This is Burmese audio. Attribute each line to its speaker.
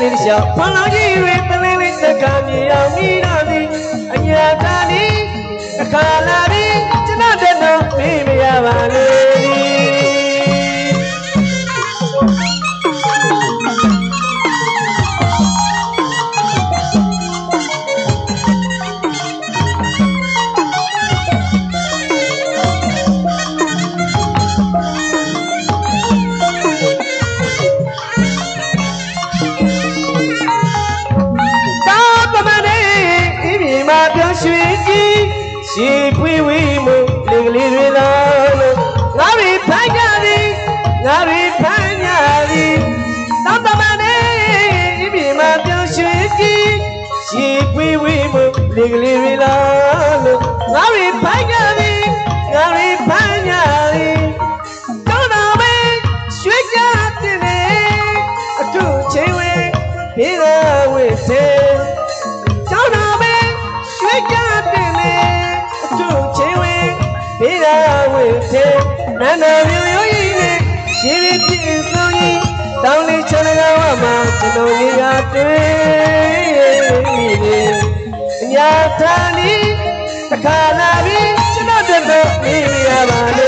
Speaker 1: လေးရှောက်ဖန်လောင်းကြီးတွေတလင်းလေးစကားမြေအောင်မိတော်သည်အညာသာသည်အခါလာသည်ကျွန်တော်တက်တော့မေးမရပါလေရှိပွေဝေးမှုလင်ကလေးတွေလာလို့ငါတွေဖမ်းကြသည်ငါတွေဖမ်းကြသည်တောင်းတမနဲ့ဒီပြေမှာပြောင်းရွှေ့ကြီးရှိပွေဝေးမှုလင်ကလေးတွေလာလို့ငါတွေဖမ်းကြသည်ငါတွေဖမ်းကြသည်တောင်းတော်ပဲရွှေ့ကြတဲ့လေအခုချိန်ဝဲပြေးလာဝဲတဲ့တောင်းတော်ပဲရွှေ့ကြတဲ့လေဘေးရာဝေတဲ့နန္ဒမျိုးရိုးကြီးနဲ့ရှိရပြည့်စုံကြီးတောင်းလေးချမ်းသာဝမှာကျွန်တော်ကြီးကတွေ့နေညာသာနီတခါလာပြီးကျွန်တော်တက်တော့နေရပါလေ